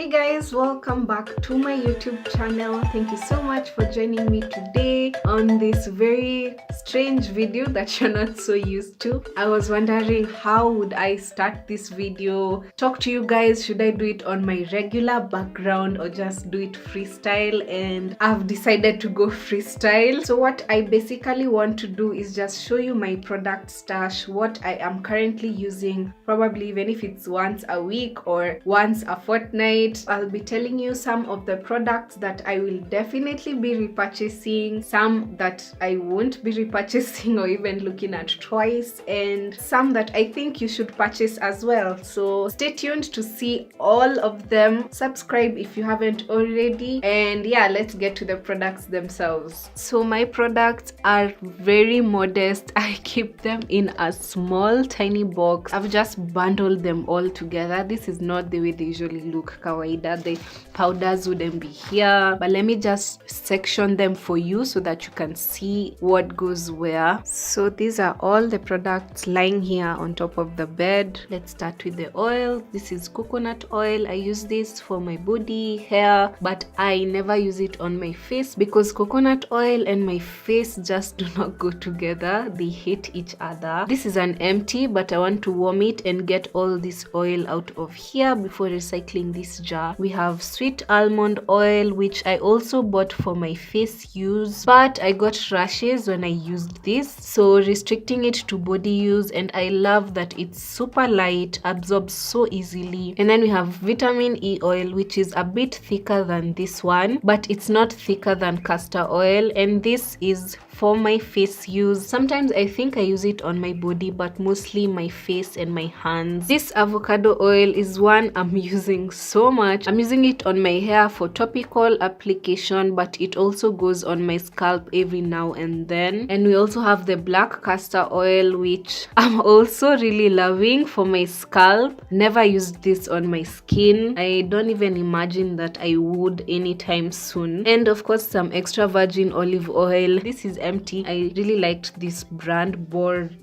Hey guys, welcome back to my YouTube channel. Thank you so much for joining me today on this very strange video that you're not so used to. I was wondering how would I start this video, talk to you guys, should I do it on my regular background or just do it freestyle, and I've decided to go freestyle. So what I basically want to do is just show you my product stash, what I am currently using, probably even if it's once a week or once a fortnight. I'll be telling you some of the products that I will definitely be repurchasing, some that I won't be repurchasing or even looking at twice, and some that I think you should purchase as well. So stay tuned to see all of them. Subscribe if you haven't already, and yeah, let's get to the products themselves. So my products are very modest. I keep them in a small tiny box. I've just bundled them all together. This is not the way they usually look. The powders wouldn't be here, but let me just section them for you so that you can see what goes where. So these are all the products lying here on top of the bed. Let's start with the oil. This is coconut oil. I use this for my body, hair, but I never use it on my face because coconut oil and my face just do not go together. They hate each other. This is an empty, but I want to warm it and get all this oil out of here before recycling this jar. We have sweet almond oil, which I also bought for my face use, but I got rashes when I used this, so restricting it to body use. And I love that it's super light, absorbs so easily. And then we have vitamin E oil, which is a bit thicker than this one, but it's not thicker than castor oil, and this is for my face use. Sometimes I think I use it on my body, but mostly my face and my hands. This avocado oil is one I'm using so much. I'm using it on my hair for topical application, but it also goes on my scalp every now and then. And we also have the black castor oil, which I'm also really loving for my scalp. Never used this on my skin. I don't even imagine that I would anytime soon. And of course, some extra virgin olive oil. This is empty. I really liked this brand, Bu.ke.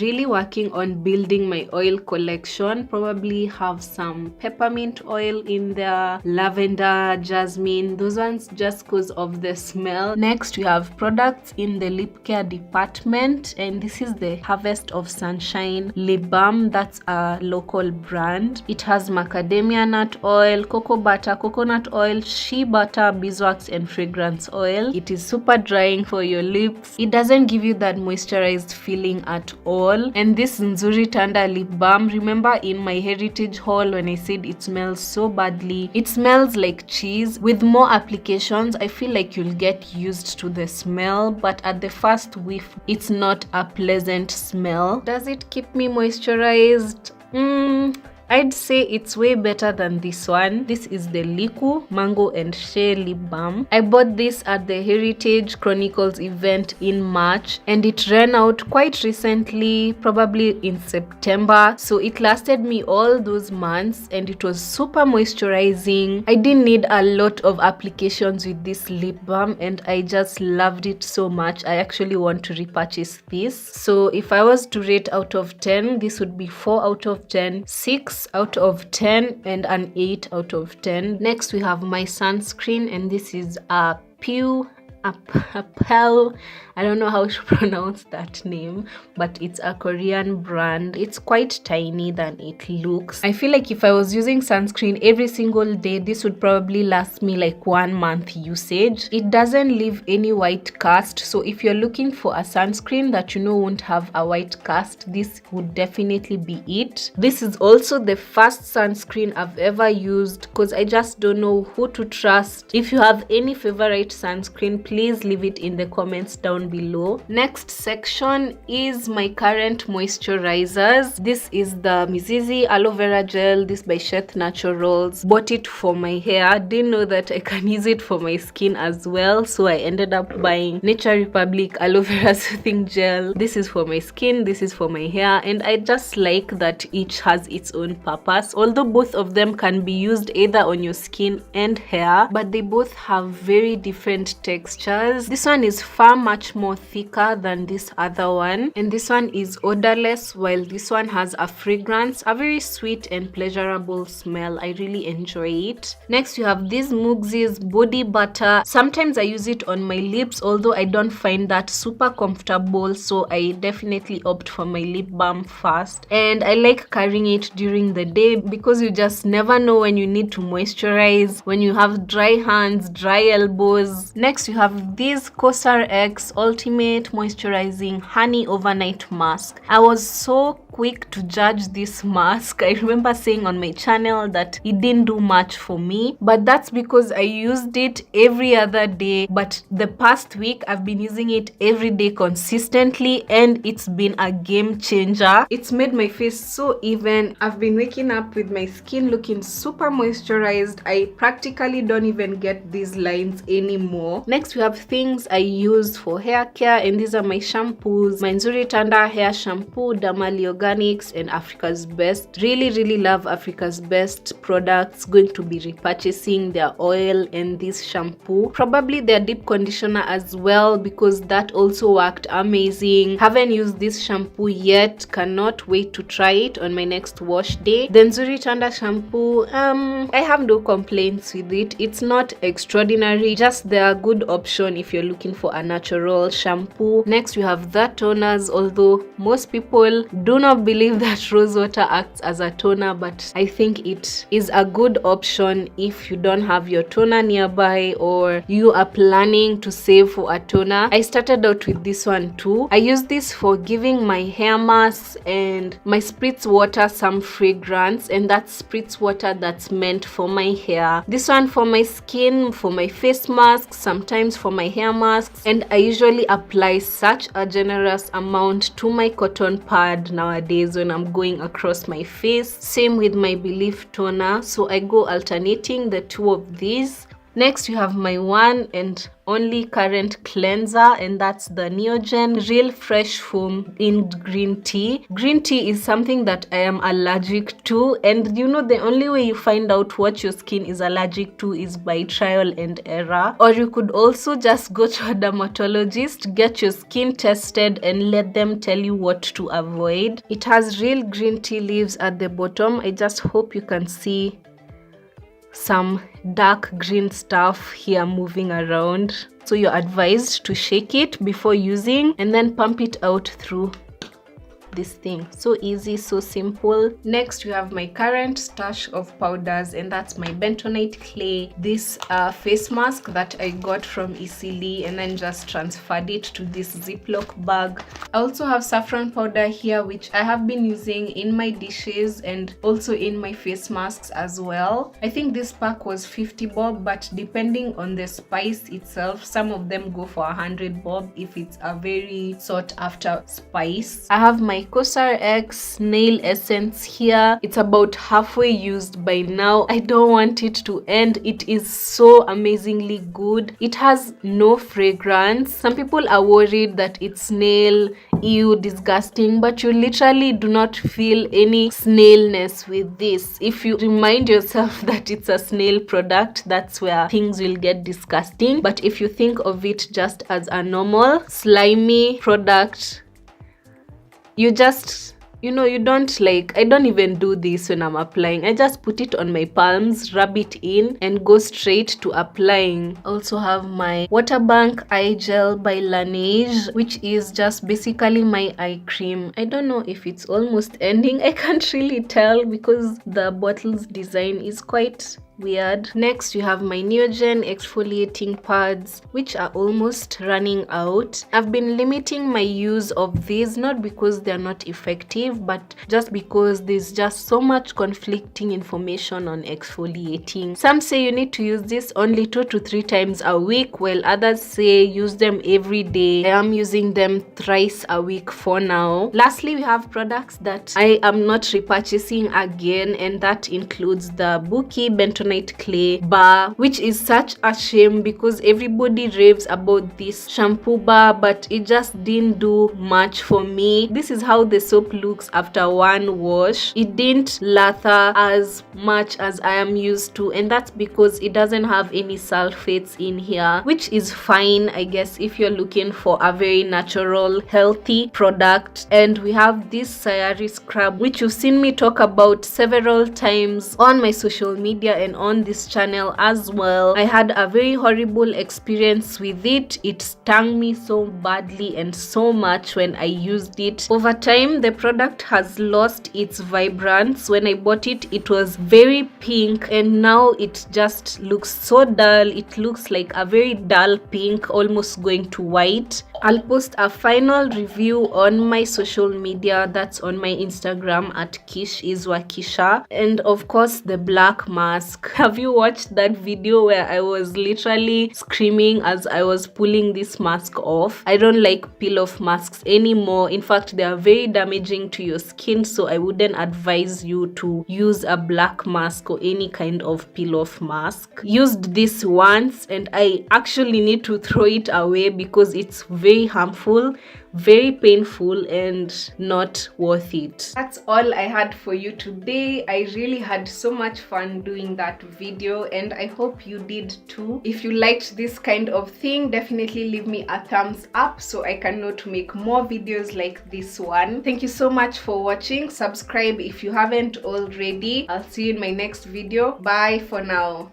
Really working on building my oil collection. Probably have some peppermint oil in there, lavender, jasmine, those ones just because of the smell. Next, we have products in the lip care department, and this is the Harvest of Sunshine lip balm. That's a local brand. It has macadamia nut oil, cocoa butter, coconut oil, shea butter, beeswax, and fragrance oil. It is super drying for your lips. It doesn't give you that moisturized feeling at all. And this Nzuri Tanda lip balm, remember in my heritage haul when I said it smells so badly? It smells like cheese. With more applications, I feel like you'll get used to the smell, but at the first whiff, it's not a pleasant smell. Does it keep me moisturized? I'd say it's way better than this one. This is the Liku Mango and Shea Lip Balm. I bought this at the Heritage Chronicles event in March, and it ran out quite recently, probably in September. So it lasted me all those months, and it was super moisturizing. I didn't need a lot of applications with this lip balm, and I just loved it so much. I actually want to repurchase this. So if I was to rate out of 10, this would be 4 out of 10, 6 out of 10, and an 8 out of 10. Next, we have my sunscreen, and this is a Pearl. I don't know how to pronounce that name, but it's a Korean brand. It's quite tiny than it looks. I feel like if I was using sunscreen every single day, this would probably last me like 1 month usage. It doesn't leave any white cast, so if you're looking for a sunscreen that you know won't have a white cast, this would definitely be it. This is also the first sunscreen I've ever used because I just don't know who to trust. If you have any favorite sunscreen, please leave it in the comments down below. Next section is my current moisturizers. This is the Mizizi aloe vera gel. This by Sheth Naturals. Bought it for my hair. Didn't know that I can use it for my skin as well, so I ended up buying Nature Republic aloe vera soothing gel. This is for my skin, this is for my hair, and I just like that each has its own purpose. Although both of them can be used either on your skin and hair, but they both have very different textures textures. This one is far much more thicker than this other one, and this one is odorless, while this one has a fragrance, a very sweet and pleasurable smell. I really enjoy it. Next we have this Muxi's body butter. Sometimes I use it on my lips, although I don't find that super comfortable, so I definitely opt for my lip balm first. And I like carrying it during the day because you just never know when you need to moisturize, when you have dry hands, dry elbows. Next you have this Kosar X Ultimate Moisturizing Honey Overnight Mask. I was so quick to judge this mask. I remember saying on my channel that it didn't do much for me, but that's because I used it every other day. But the past week I've been using it every day consistently, and it's been a game changer. It's made my face so even. I've been waking up with my skin looking super moisturized. I practically don't even get these lines anymore. Next we have things I use for hair care, and these are my shampoos. My Nzuri Tanda hair shampoo, Damali Organics, and Africa's Best. Really love Africa's Best products. Going to be repurchasing their oil and this shampoo, probably their deep conditioner as well, because that also worked amazing. Haven't used this shampoo yet, cannot wait to try it on my next wash day. The Nzuri Tanda shampoo, I have no complaints with it. It's not extraordinary, just they're a good option if you're looking for a natural shampoo. Next we have the toners, although most people do not believe that rose water acts as a toner, but I think it is a good option if you don't have your toner nearby or you are planning to save for a toner. I started out with this one too. I use this for giving my hair masks and my spritz water some fragrance, and that's spritz water that's meant for my hair. This one for my skin, for my face masks, sometimes for my hair masks, and I usually apply such a generous amount to my cotton pad nowadays when I'm going across my face. Same with my Belief toner, so I go alternating the two of these. Next you have my one and only current cleanser, and that's the Neogen Real Fresh Foam in green tea. Green tea is something that I am allergic to, and you know, the only way you find out what your skin is allergic to is by trial and error. Or you could also just go to a dermatologist, get your skin tested, and let them tell you what to avoid. It has real green tea leaves at the bottom. I just hope you can see some dark green stuff here moving around, so you're advised to shake it before using and then pump it out through this thing. So easy, so simple. Next we have my current stash of powders, and that's my bentonite clay, this face mask that I got from Easily and then just transferred it to this Ziploc bag. I also have saffron powder here, which I have been using in my dishes and also in my face masks as well. I think this pack was 50 bob, but depending on the spice itself, some of them go for 100 bob if it's a very sought after spice. I have my Kosar X nail essence here. It's about halfway used by now. I don't want it to end. It is so amazingly good. It has no fragrance. Some people are worried that it's snail, ew, disgusting, but you literally do not feel any snailness with this. If you remind yourself that it's a snail product, that's where things will get disgusting. But if you think of it just as a normal slimy product, you just, you know, you don't like, I don't even do this when I'm applying. I just put it on my palms, rub it in, and go straight to applying. I also have my Waterbank Eye Gel by Laneige, which is just basically my eye cream. I don't know if it's almost ending. I can't really tell because the bottle's design is quite weird. Next we have my Neogen exfoliating pads, which are almost running out. I've been limiting my use of these, not because they're not effective, but just because there's just so much conflicting information on exfoliating. Some say you need to use this only 2 to 3 times a week, while others say use them every day. I am using them thrice a week for now. Lastly, we have products that I am not repurchasing again, and that includes the Bu.ke bentonite overnight clay bar, which is such a shame because everybody raves about this shampoo bar, but it just didn't do much for me. This is how the soap looks after one wash. It didn't lather as much as I am used to, and that's because it doesn't have any sulfates in here, which is fine, I guess, if you're looking for a very natural, healthy product. And we have this Sayari scrub, which you've seen me talk about several times on my social media and on this channel as well. I had a very horrible experience with it. It stung me so badly and so much when I used it. Over time, the product has lost its vibrance. When I bought it, it was very pink, and now it just looks so dull. It looks like a very dull pink, almost going to white. I'll post a final review on my social media. That's on my Instagram at Kish is Wakisha. And of course, the black mask. Have you watched that video where I was literally screaming as I was pulling this mask off? I don't like peel-off masks anymore. In fact, they are very damaging to your skin, so I wouldn't advise you to use a black mask or any kind of peel-off mask. Used this once and I actually need to throw it away because it's very harmful, very painful, and not worth it. That's all I had for you today. I really had so much fun doing that video, and I hope you did too. If you liked this kind of thing, definitely leave me a thumbs up so I can know to make more videos like this one. Thank you so much for watching. Subscribe if you haven't already. I'll see you in my next video. Bye for now.